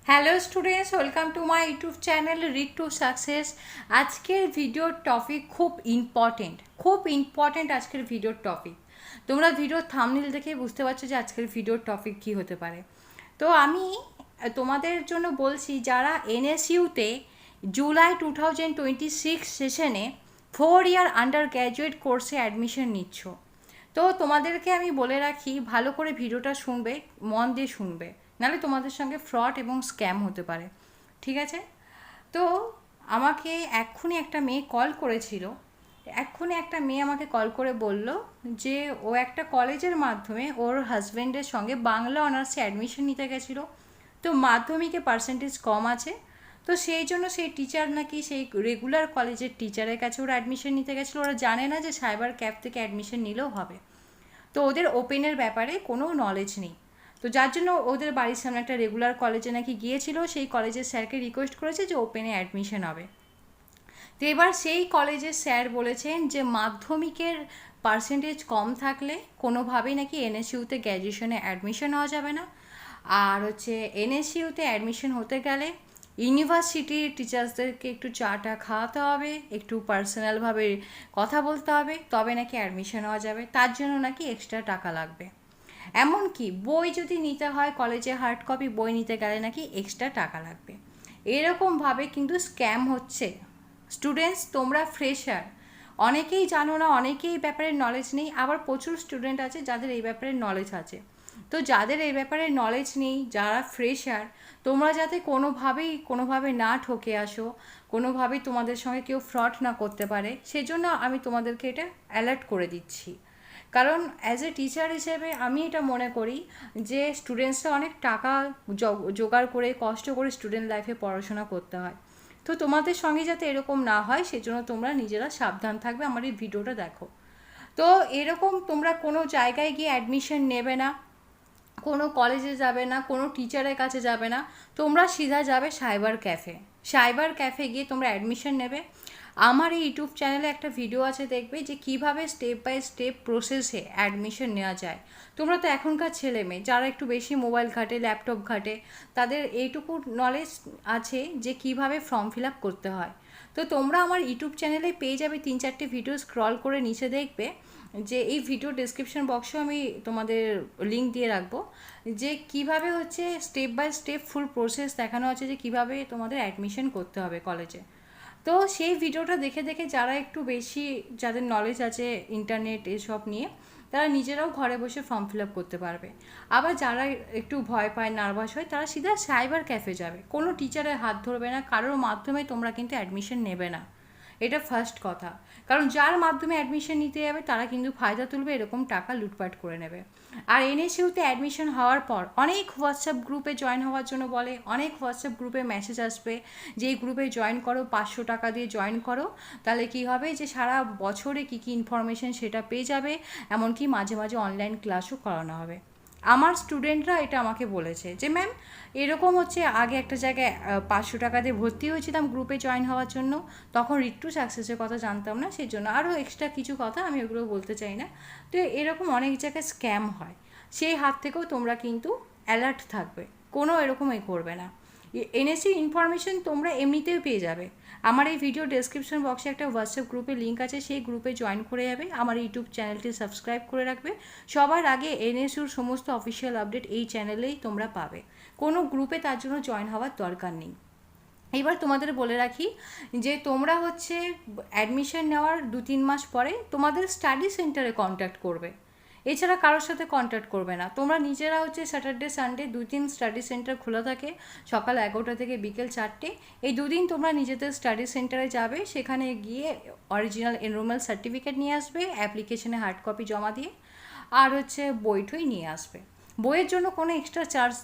Hello students, welcome to my YouTube channel read to success. আজকের ভিডিওর topic খুব important আজকের ভিডিওর টপিক। তোমরা ভিডিওর থাম্বনেল দেখে বুঝতে পারছো যে আজকের ভিডিওর টপিক কী হতে পারে। তো আমি তোমাদের জন্য বলছি, যারা এনএসইউতে জুলাই 2026 সেশনে 4 ইয়ার আন্ডার গ্র্যাজুয়েট কোর্সে অ্যাডমিশন নিচ্ছ, তো তোমাদেরকে আমি বলে রাখি, ভালো করে ভিডিওটা শুনবে, মন দিয়ে শুনবে, নাহলে তোমাদের সঙ্গে ফ্রড এবং স্ক্যাম হতে পারে। ঠিক আছে? তো আমাকে এক্ষুনি একটা মেয়ে কল করেছিল। আমাকে কল করে বলল যে ও একটা কলেজের মাধ্যমে ওর হাজব্যান্ডের সঙ্গে বাংলা অনার্সে অ্যাডমিশন নিতে গেছিলো। তো মাধ্যমিকে পার্সেন্টেজ কম আছে, তো সেই জন্য সেই টিচার নাকি সেই রেগুলার কলেজের টিচারের কাছে ওরা অ্যাডমিশন নিতে গেছিলো। ওরা জানে না যে সাইবার ক্যাফ থেকে অ্যাডমিশন নিলেও হবে। তো ওদের ওপেনের ব্যাপারে কোনো নলেজ নেই। তো যার জন্য ওদের বাড়ির সামনে একটা রেগুলার কলেজে নাকি গিয়েছিল, সেই কলেজের স্যারকে রিকোয়েস্ট করেছে যে ওপেনে অ্যাডমিশন হবে। তো এবার সেই কলেজের স্যার বলেছেন যে মাধ্যমিকের পার্সেন্টেজ কম থাকলে কোনোভাবেই নাকি এনএসইউতে গ্র্যাজুয়েশনে অ্যাডমিশন হওয়া যাবে না। আর এনএসইউতে অ্যাডমিশন হতে গেলে ইউনিভার্সিটির টিচার্সদেরকে একটু চাটা খাওয়াতে হবে, একটু পার্সোনালভাবে কথা বলতে হবে, তবে নাকি অ্যাডমিশন হওয়া যাবে। তার জন্য নাকি এক্সট্রা টাকা লাগবে। এমনকি বই যদি নিতে হয়, কলেজে হার্ড কপি বই নিতে গেলে নাকি এক্সট্রা টাকা লাগবে। এরকমভাবে কিন্তু স্ক্যাম হচ্ছে। স্টুডেন্টস, তোমরা ফ্রেশার, অনেকেই জানো না, অনেকেই এই ব্যাপারে নলেজ নেই, আবার প্রচুর স্টুডেন্ট আছে যাদের এই ব্যাপারে নলেজ আছে। তো যাদের এই ব্যাপারে নলেজ নেই, যারা ফ্রেশার, তোমরা যাতে কোনোভাবে না ঠকে আসো, কোনোভাবেই তোমাদের সঙ্গে কেউ ফ্রড না করতে পারে, সেজন্য আমি তোমাদেরকে এটা অ্যালার্ট করে দিচ্ছি। কারণ অ্যাজ এ টিচার হিসেবে আমি এটা মনে করি যে স্টুডেন্টসরা অনেক টাকা জোগাড় করে কষ্ট করে স্টুডেন্ট লাইফে পড়াশোনা করতে হয়। তো তোমাদের সঙ্গে যাতে এরকম না হয় সেজন্য তোমরা নিজেরা সাবধান থাকবে। আমার এই ভিডিওটা দেখো। তো এরকম তোমরা কোনো জায়গায় গিয়ে অ্যাডমিশন নেবে না, কোনো কলেজে যাবে না, কোনো টিচারের কাছে যাবে না, তোমরা সিধা যাবে সাইবার ক্যাফে গিয়ে তোমরা অ্যাডমিশন নেবে। আমার এই ইউটিউব চ্যানেলে একটা ভিডিও আছে, দেখবে যে কিভাবে স্টেপ বাই স্টেপ প্রসেসে অ্যাডমিশন নেওয়া যায়। তোমরা তো এখনকার ছেলে মেয়ে, যারা একটু বেশি মোবাইল ঘাটে, ল্যাপটপ ঘাটে, তাদের এইটুকু নলেজ আছে যে কিভাবে ফর্ম ফিল আপ করতে হয়। তো তোমরা আমার ইউটিউব চ্যানেলে পেয়ে যাবে 3-4টে ভিডিও, স্ক্রল করে নিচে দেখবে যে এই ভিডিও ডেসক্রিপশন বক্সেও আমি তোমাদের লিঙ্ক দিয়ে রাখবো, যে কিভাবে step by step full process দেখানো আছে যে কিভাবে তোমাদের অ্যাডমিশন করতে হবে কলেজে। তো সেই ভিডিওটা দেখে দেখে যারা একটু বেশি, যাদের নলেজ আছে ইন্টারনেট এসব নিয়ে, তারা নিজেরাও ঘরে বসে ফর্ম ফিল আপ করতে পারবে। আবার যারা একটু ভয় পায়, নার্ভাস হয়, তারা সিধা সাইবার ক্যাফে যাবে, কোনো টিচারের হাত ধরবে না, কারোর মাধ্যমে তোমরা কিন্তু অ্যাডমিশন নেবে না। এটা ফার্স্ট কথা। কারণ যার মাধ্যমে অ্যাডমিশন নিতে যাবে তারা কিন্তু ফায়দা তুলবে, এরকম টাকা লুটপাট করে নেবে। আর এনএসইউতে অ্যাডমিশন হওয়ার পর অনেক হোয়াটসঅ্যাপ গ্রুপে জয়েন হওয়ার জন্য বলে, অনেক হোয়াটসঅ্যাপ গ্রুপে মেসেজ আসবে যে এই গ্রুপে জয়েন করো, 500 টাকা দিয়ে জয়েন করো, তাহলে কি হবে যে সারা বছরে কী কী ইনফরমেশন সেটা পেয়ে যাবে, এমনকি মাঝে মাঝে অনলাইন ক্লাসও করানো হবে। আমার স্টুডেন্টরা এটা আমাকে বলেছে যে ম্যাম এরকম আগে একটা জায়গায় 500 টাকা দিয়ে ভর্তি হয়েছিলাম গ্রুপে জয়েন হওয়ার জন্য, তখন রিড টু সাকসেসের কথা জানতাম না, সেই জন্য আরও এক্সট্রা কিছু কথা আমি ওগুলো বলতে চাই না। তো এরকম অনেক জায়গায় স্ক্যাম হয়, সেই হাত থেকেও তোমরা কিন্তু অ্যালার্ট থাকবে, কোনো এরকম করবে না। এনএসসি ইনফরমেশন তোমরা এমনিতেও পেয়ে যাবে। আমার এই ভিডিও ডেসক্রিপশন বক্সে একটা হোয়াটসঅ্যাপ গ্রুপে লিঙ্ক আছে, সেই গ্রুপে জয়েন করে যাবে, আমার ইউটিউব চ্যানেলটি সাবস্ক্রাইব করে রাখবে। সবার আগে এনএসইউর সমস্ত অফিসিয়াল আপডেট এই চ্যানেলেই তোমরা পাবে, কোনো গ্রুপে তার জন্য জয়েন হওয়ার দরকার নেই। এবার তোমাদের বলে রাখি যে তোমরা অ্যাডমিশন নেওয়ার 2-3 মাস পরে তোমাদের স্টাডি সেন্টারে কন্ট্যাক্ট করবে, এছাড়া কারোর সাথে কন্ট্যাক্ট করবে না। তোমরা নিজেরা স্যাটারডে সানডে 2-3 স্টাডি সেন্টার খোলা থাকে, সকাল 11টা থেকে বিকেল 4টে। এই দুদিন তোমরা নিজেদের স্টাডি সেন্টারে যাবে, সেখানে গিয়ে অরিজিনাল এনরোলমেন্ট সার্টিফিকেট নিয়ে আসবে, অ্যাপ্লিকেশনে হার্ড কপি জমা দিয়ে, আর বই নিয়ে আসবে। বইয়ের জন্য কোনো এক্সট্রা চার্জ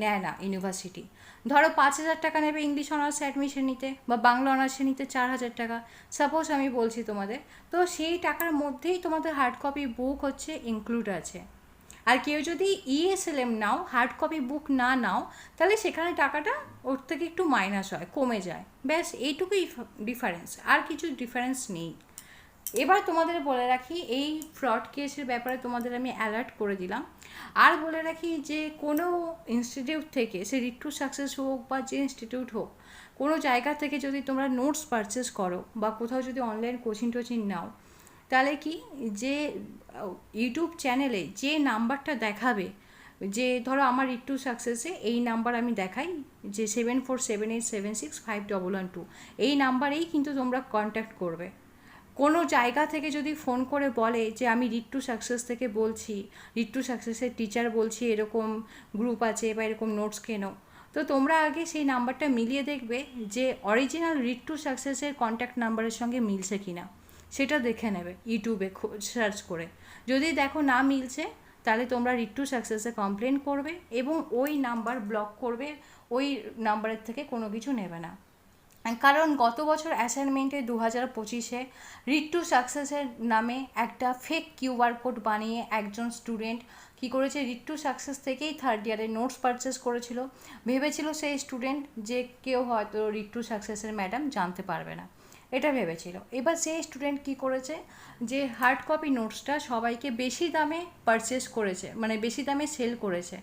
নেয় না ইউনিভার্সিটি। ধরো 5,000 টাকা নেবে ইংলিশ অনার্সে অ্যাডমিশন নিতে, বা বাংলা অনার্সে নিতে 4,000 টাকা, সাপোজ আমি বলছি তোমাদের। তো সেই টাকার মধ্যেই তোমাদের হার্ড কপি বুক ইনক্লুড আছে। আর কেউ যদি ইএসএলএম নাও, হার্ড কপি বুক না নাও, তাহলে সেখানে টাকাটা ওর থেকে একটু মাইনাস হয়, কমে যায়, ব্যাস এইটুকুই ডিফারেন্স, আর কিছু ডিফারেন্স নেই। এবার তোমাদের বলে রাখি এই ফ্রড কেসের ব্যাপারে তোমাদের আমি অ্যালার্ট করে দিলাম। আর বলে রাখি যে কোনো ইনস্টিটিউট থেকে, সে রিড টু সাকসেস হোক বা যে ইনস্টিটিউট হোক, কোনো জায়গা থেকে যদি তোমরা নোটস পারচেস করো বা কোথাও যদি অনলাইন কোচিং টোচিং নাও, তাহলে কি যে ইউটিউব চ্যানেলে যে নাম্বারটা দেখাবে, যে ধরো আমার রিড টু সাকসেসে এই নাম্বার আমি দেখাই যে 7478765112, এই নাম্বারেই কিন্তু তোমরা কন্ট্যাক্ট করবে। কোনো জায়গা থেকে যদি ফোন করে বলে যে আমি রিড টু সাকসেস থেকে বলছি, রিড টু সাকসেসের টিচার বলছি, এরকম গ্রুপ আছে বা এরকম নোটস কেনো, তো তোমরা আগে সেই নাম্বারটা মিলিয়ে দেখবে যে অরিজিনাল রিড টু সাকসেসের কন্ট্যাক্ট নাম্বারের সঙ্গে মিলছে কি না, সেটা দেখে নেবে ইউটিউবে সার্চ করে। যদি দেখো না মিলছে, তাহলে তোমরা রিড টু সাকসেসে কমপ্লেন করবে এবং ওই নাম্বার ব্লক করবে, ওই নাম্বারের থেকে কোনো কিছু নেবে না। কারণ গত বছর অ্যাসাইনমেন্টে 2025-এ রিড টু সাকসেসের নামে একটা ফেক কিউআর কোড বানিয়ে একজন স্টুডেন্ট কী করেছে, রিড টু সাকসেস থেকেই থার্ড ইয়ারে নোটস পারচেস করেছিল, ভেবেছিল সেই স্টুডেন্ট যে কেউ হয়তো রিড টু সাকসেসের ম্যাডাম জানতে পারবে না, এটা ভেবেছিল। এবার সেই স্টুডেন্ট কী করেছে, যে হার্ড কপি নোটসটা সবাইকে বেশি দামে পারচেস করেছে, মানে বেশি দামে সেল করেছে।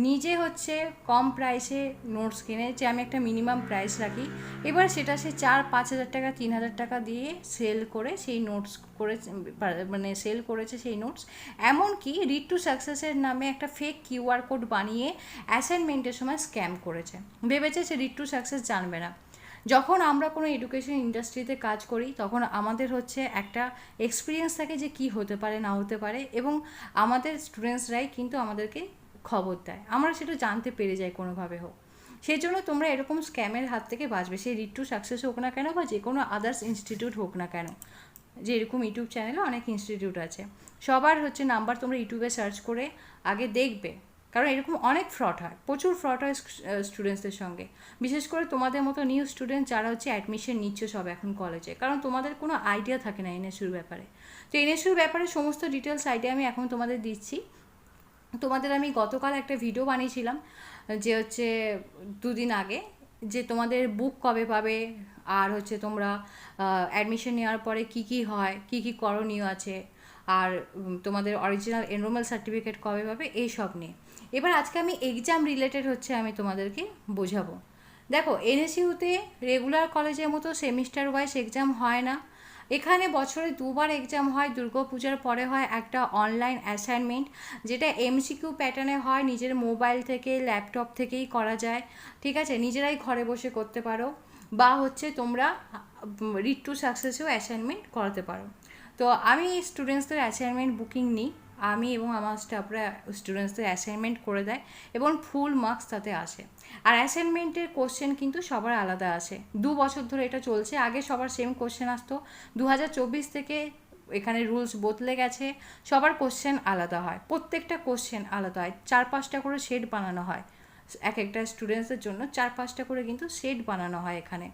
নিজে হচ্ছে কম প্রাইসে নোটস কিনে, যে আমি একটা মিনিমাম প্রাইস রাখি, এবার সেটা সে 4-5 হাজার টাকা 3,000 টাকা দিয়ে সেল করে সেই নোটস করে, মানে সেল করেছে সেই নোটস। এমনকি রিড টু সাকসেসের নামে একটা ফেক কিউআর কোড বানিয়ে অ্যাসাইনমেন্টের সময় স্ক্যাম করেছে, ভেবেছে সে রিড টু সাকসেস জানবে না। যখন আমরা কোনো এডুকেশন ইন্ডাস্ট্রিতে কাজ করি, তখন আমাদের হচ্ছে একটা এক্সপিরিয়েন্স থাকে যে কী হতে পারে না হতে পারে, এবং আমাদের স্টুডেন্টসরাই কিন্তু আমাদেরকে খবর দেয়, আমরা সেটা জানতে পেরে যাই কোনোভাবে হোক। সেই জন্য তোমরা এরকম স্ক্যামের হাত থেকে বাঁচবে, সেই রিড টু সাকসেস হোক না কেন বা যে কোনো আদার্স ইনস্টিটিউট হোক না কেন। যে এরকম ইউটিউব চ্যানেলে অনেক ইনস্টিটিউট আছে, সবার হচ্ছে নাম্বার তোমরা ইউটিউবে সার্চ করে আগে দেখবে, কারণ এরকম অনেক ফ্রড হয়, প্রচুর ফ্রড হয় স্টুডেন্টসদের সঙ্গে। বিশেষ করে তোমাদের মতো নিউ স্টুডেন্ট যারা হচ্ছে অ্যাডমিশন নিচ্ছ সব এখন কলেজে, কারণ তোমাদের কোনো আইডিয়া থাকে না এনএসইউর ব্যাপারে। তো এনএসইউর ব্যাপারে সমস্ত ডিটেলস আইডিয়া আমি এখন তোমাদের দিচ্ছি। তোমাদের আমি গতকাল একটা ভিডিও বানিয়েছিলাম, যে হচ্ছে 2 দিন আগে, যে তোমাদের বুক কবে পাবে, আর হচ্ছে তোমরা অ্যাডমিশন নেওয়ার পরে কি কি হয়, কি কি করণীয় আছে, আর তোমাদের অরিজিনাল এনরোলমেন্ট সার্টিফিকেট কবে পাবে, এই সব নিয়ে। এবার আজকে আমি এক্সাম রিলেটেড হচ্ছে আমি তোমাদেরকে বোঝাবো। দেখো, এনএসইউতে রেগুলার কলেজের মতো সেমিস্টার ওয়াইজ এক্সাম হয় না, এখানে বছরে 2বার এক্সাম হয়। দুর্গাপূজার পরে হয় একটা অনলাইন অ্যাসাইনমেন্ট, যেটা এমসিকিউ প্যাটার্নে হয়, নিজের মোবাইল থেকে ল্যাপটপ থেকেই করা যায়, ঠিক আছে, নিজেরাই ঘরে বসে করতে পারো, বা হচ্ছে তোমরা রিড টু সাকসেসেও অ্যাসাইনমেন্ট করাতে পারো। তো আমি স্টুডেন্টসদের অ্যাসাইনমেন্ট বুকিং নিই, আমি এবং আমার স্টাফরা স্টুডেন্টসদের অ্যাসাইনমেন্ট করে দেয় এবং ফুল মার্কস তাতে আসে। আর অ্যাসাইনমেন্টের কোশ্চেন কিন্তু সবার আলাদা আসে, 2 বছর ধরে এটা চলছে। আগে সবার সেম কোশ্চেন আসতো, 2024 থেকে এখানে রুলস বদলে গেছে, সবার কোশ্চেন আলাদা হয়, প্রত্যেকটা কোশ্চেন আলাদা হয়, 4-5টা করে সেট বানানো হয়, এক একটা স্টুডেন্টসদের জন্য 4-5টা করে কিন্তু সেট বানানো হয় এখানে।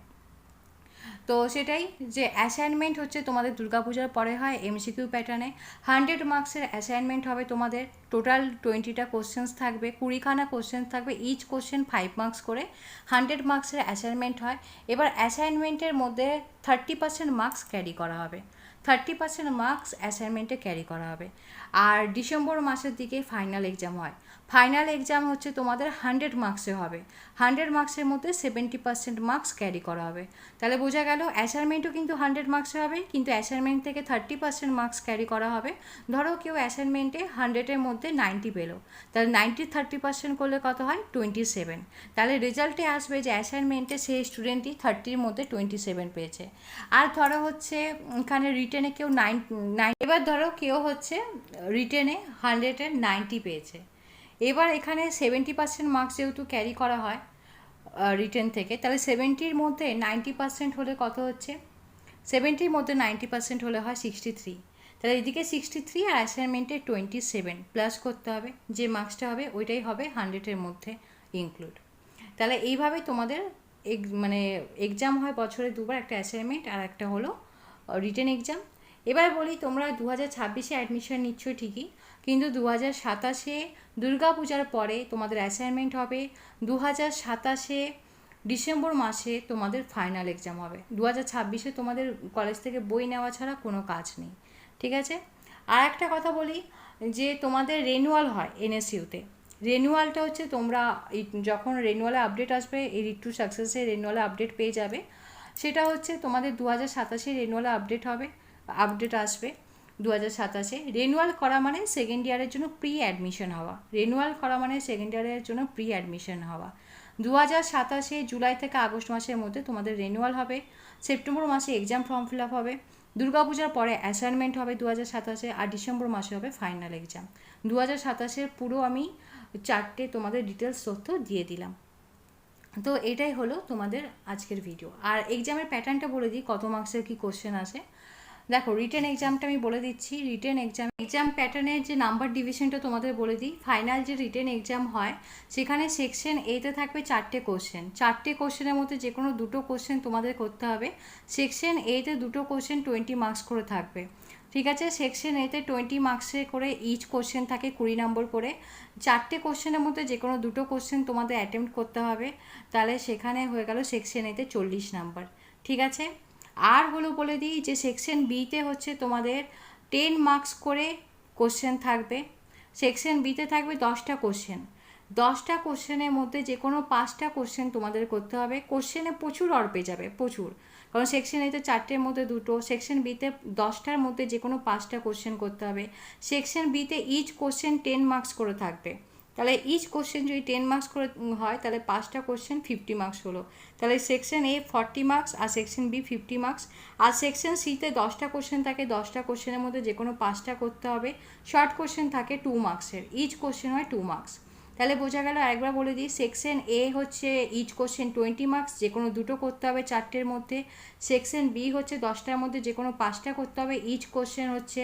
তো সেটাই, যে অ্যাসাইনমেন্ট হচ্ছে তোমাদের দুর্গাপূজার পরে হয় এমসিকিউ প্যাটার্নে। 100 মার্কসের অ্যাসাইনমেন্ট হবে তোমাদের, টোটাল 20টা কোশ্চেন্স থাকবে, 20খানা কোশ্চেন্স থাকবে, ইচ কোশ্চেন 5 মার্কস করে, 100 মার্কসের অ্যাসাইনমেন্ট হয়। এবার অ্যাসাইনমেন্টের মধ্যে 30% মার্কস ক্যারি করা হবে, 30% মার্কস অ্যাসাইনমেন্টে ক্যারি করা হবে। আর ডিসেম্বর মাসের দিকে ফাইনাল এক্সাম হয়, ফাইনাল এক্সাম হচ্ছে তোমাদের 100 মার্কসে হবে, 100 মার্কসের মধ্যে 70% মার্কস ক্যারি করা হবে। তাহলে বোঝা গেল অ্যাসাইনমেন্টও কিন্তু 100 মার্কসে হবে, কিন্তু অ্যাসাইনমেন্ট থেকে 30% মার্কস ক্যারি করা হবে। ধরো কেউ অ্যাসাইনমেন্টে 100-এর মধ্যে 90 পেলো, তাহলে 90 30% করলে কত হয়, 27। তাহলে রেজাল্টে আসবে যে অ্যাসাইনমেন্টে সেই স্টুডেন্টই 30-র মধ্যে 27 পেয়েছে। আর ধরো হচ্ছে এখানে রিটেনে কেউ 9, এবার ধরো কেউ হচ্ছে রিটেনে 100-এর 90 পেয়েছে। এবার এখানে 70% মার্কস যেহেতু ক্যারি করা হয় রিটেন থেকে, তাহলে 70-র মধ্যে 90% হলে কত হচ্ছে, 70-র মধ্যে 90% হলে হয় 63। তাহলে এদিকে 63 আর অ্যাসাইনমেন্টে 27 প্লাস করতে হবে, যে মার্কসটা হবে ওইটাই হবে 100-এর মধ্যে ইনক্লুড। তাহলে এইভাবে তোমাদের মানে এক্সাম হয় বছরে 2বার, একটা অ্যাসাইনমেন্ট আর একটা হলো রিটেন এক্সাম। এবার বলি, তোমরা 2026-এ অ্যাডমিশন নিচ্ছ ঠিকই, কিন্তু 2027-এ দুর্গাপূজার পরে তোমাদের অ্যাসাইনমেন্ট হবে, 2027-এ ডিসেম্বর মাসে তোমাদের ফাইনাল এক্সাম হবে। 2026-এ তোমাদের কলেজ থেকে বই নেওয়া ছাড়া কোনো কাজ নেই, ঠিক আছে। আর একটা কথা বলি যে তোমাদের রেনুয়াল হয় এনএসইউতে। রেনুয়ালটা হচ্ছে তোমরা যখন রেনুয়ালে আপডেট আসবে, এই রিড টু সাকসেসে রেনুয়ালে আপডেট পেয়ে যাবে। সেটা হচ্ছে তোমাদের 2027-এ রেনুয়ালে আপডেট আসবে। 2027-এ রেনুয়াল করা মানে সেকেন্ড ইয়ারের জন্য প্রি অ্যাডমিশন হওয়া। 2027-এ জুলাই থেকে আগস্ট মাসের মধ্যে তোমাদের রেনুয়াল হবে। সেপ্টেম্বর মাসে এক্সাম ফর্ম ফিল আপ হবে। দুর্গাপূজার পরে অ্যাসাইনমেন্ট হবে 2027-এ, আর ডিসেম্বর মাসে হবে ফাইনাল এক্সাম। 2027-এর পুরো আমি 4টে তোমাদের ডিটেলস তথ্য দিয়ে দিলাম। তো এটাই হলো তোমাদের আজকের ভিডিও। আর এক্সামের প্যাটার্নটা বলে দিই, কত মার্কসের কী কোশ্চেন আসে। দেখো, রিটেন এক্সামটা আমি বলে দিচ্ছি। রিটেন এক্সাম প্যাটার্নের যে নাম্বার ডিভিশনটা তোমাদের বলে দিই। ফাইনাল যে রিটেন এক্সাম হয় সেখানে সেকশন এতে থাকবে 4টে কোশ্চেন। 4টে কোশ্চেনের মধ্যে যে কোনো 2টো কোশ্চেন তোমাদের করতে হবে। সেকশন এতে 2টো কোশ্চেন 20 মার্কস করে থাকবে, ঠিক আছে। সেকশন এতে 20 মার্কসে করে ইচ কোশ্চেন থাকে 20 নম্বর করে। 4টে কোশ্চেনের মধ্যে যে কোনো 2টো কোশ্চেন তোমাদের অ্যাটেম্প্ট করতে হবে, তাহলে সেখানে হয়ে গেল সেকশন এতে 40 নাম্বার, ঠিক আছে। আর হলো বলে দিই যে সেকশন বিতে হচ্ছে তোমাদের 10 মার্কস করে কোশ্চেন থাকবে। সেকশন বিতে থাকবে 10টা কোশ্চেন। 10টা কোশ্চেনের মধ্যে যে কোনো 5টা কোশ্চেন তোমাদের করতে হবে। কোশ্চেনে প্রচুর পেয়ে যাবে, প্রচুর, কারণ সেকশন এতে 4টের মধ্যে 2টো। সেকশন বিতে 10টার মধ্যে যে কোনো 5টা কোশ্চেন করতে হবে। সেকশন বিতে ইচ কোশ্চেন 10 মার্কস করে থাকবে। তাহলে ইচ কোশ্চেন যদি 10 মার্কস করে হয়, তাহলে 5টা কোশ্চেন 50 মার্কস হলো। তাহলে সেকশন এ 40 মার্কস আর সেকশন বি 50 মার্কস। আর সেকশন সিতে 10টা কোশ্চেন থাকে। 10টা কোশ্চেনের মধ্যে যে কোনো 5টা করতে হবে। শর্ট কোশ্চেন থাকে 2 মার্কসের, ইচ কোশ্চেন হয় 2 মার্কস। তাহলে বোঝা গেল। আরেকবার বলে দিই, সেকশন এ হচ্ছে ইচ কোশ্চেন 20 মার্কস, যে কোনো 2টো করতে হবে 4টের মধ্যে। সেকশন বি হচ্ছে 10টার মধ্যে যে কোনো 5টা করতে হবে, ইচ কোশ্চেন হচ্ছে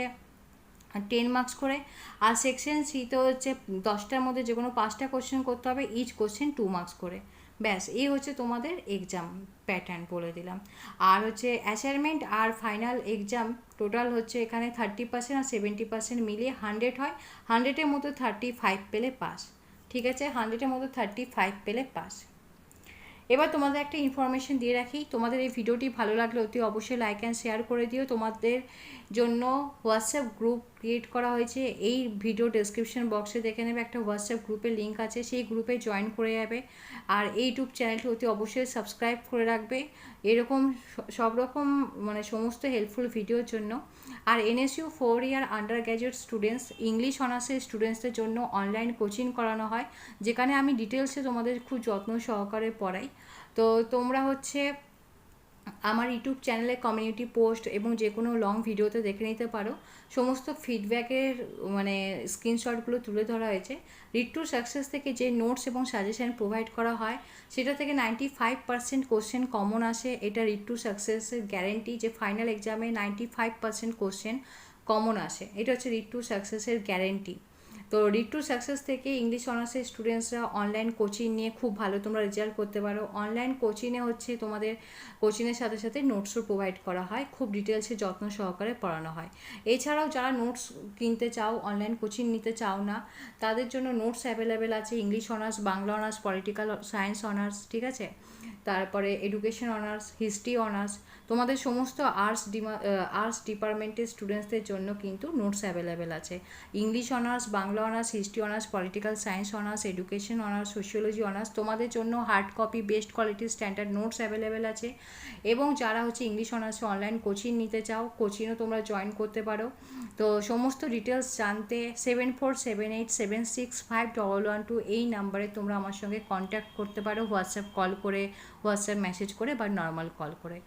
10 মার্কস করে। আর সেকশন সিতে হচ্ছে 10টার মধ্যে যে কোনো 5টা কোশ্চেন করতে হবে, ইচ কোশ্চেন 2 মার্কস করে। ব্যাস, এই হচ্ছে তোমাদের এক্সাম প্যাটার্ন বলে দিলাম। আর হচ্ছে অ্যাসাইনমেন্ট আর ফাইনাল এক্সাম টোটাল হচ্ছে এখানে 30% আর 70% মিলিয়ে 100 হয়। 100-এর মধ্যে 35 পেলে পাস, ঠিক আছে। 100-এর মধ্যে 35 পেলে পাস। এবার তোমাদের একটা ইনফরমেশন দিয়ে রাখি, তোমাদের এই ভিডিওটি ভালো লাগলে অতি অবশ্যই লাইক অ্যান্ড শেয়ার করে দিও। তোমাদের জন্য হোয়াটসঅ্যাপ গ্রুপ ক্রিয়েট করা হয়েছে। এই ভিডিও ডেসক্রিপশন বক্সে দেখে নেবে, একটা হোয়াটসঅ্যাপ গ্রুপের লিঙ্ক আছে, সেই গ্রুপে জয়েন করে যাবে। আর এই ইউটিউব চ্যানেলটি অতি অবশ্যই সাবস্ক্রাইব করে রাখবে এরকম সব রকম সমস্ত হেল্পফুল ভিডিওর জন্য। আর NSU 4 year undergraduate students, English অনার্সের স্টুডেন্টসদের জন্য অনলাইন কোচিং করানো হয়, যেখানে আমি ডিটেলসে তোমাদের খুব যত্ন সহকারে পড়াই। তো তোমরা হচ্ছে আমার ইউটিউব চ্যানেলে কমিউনিটি পোস্ট এবং যে কোনো লং ভিডিওতে দেখে নিতে পারো। সমস্ত ফিডব্যাকের স্ক্রিনশটগুলো তুলে ধরা হয়েছে। রিড টু সাকসেস থেকে যে নোটস এবং সাজেশন প্রোভাইড করা হয়, সেটা থেকে 95% কোশ্চেন কমন আসে। এটা রিড টু সাকসেসের গ্যারেন্টি যে ফাইনাল এক্সামে 95% কোশ্চেন কমন আসে। এটা হচ্ছে রিড টু সাকসেসের গ্যারেন্টি। তো রিড টু সাকসেস থেকে ইংলিশ অনার্সের স্টুডেন্টসরা অনলাইন কোচিং নিয়ে খুব ভালো তোমরা রেজাল্ট করতে পারো। অনলাইন কোচিংয়ে হচ্ছে তোমাদের কোচিংয়ের সাথে সাথে নোটসও প্রোভাইড করা হয়, খুব ডিটেলসে যত্ন সহকারে পড়ানো হয়। এছাড়াও যারা নোটস কিনতে চাও, অনলাইন কোচিং নিতে চাও না, তাদের জন্য নোটস অ্যাভেলেবেল আছে। English honours, Bangla honours, political science honours, ঠিক আছে। তারপরে এডুকেশন অনার্স, হিস্ট্রি অনার্স, তোমাদের সমস্ত আর্টস ডিপার্টমেন্টের স্টুডেন্টসদের জন্য কিন্তু নোটস অ্যাভেলেবেল আছে। English honours, Bangla honours, history honours, political science honours, education honours, sociology honours, তোমাদের জন্য হার্ড কপি বেস্ট কোয়ালিটির স্ট্যান্ডার্ড নোটস অ্যাভেলেবেল আছে। এবং যারা হচ্ছে ইংলিশ অনার্সে অনলাইন কোচিং নিতে চাও, কোচিংও তোমরা জয়েন করতে পারো। তো সমস্ত ডিটেলস জানতে 7478765112 এই নাম্বারে তোমরা আমার সঙ্গে কন্ট্যাক্ট করতে পারো, হোয়াটসঅ্যাপ কল করে, হোয়াটসঅ্যাপ মেসেজ করে বা নর্মাল কল করে।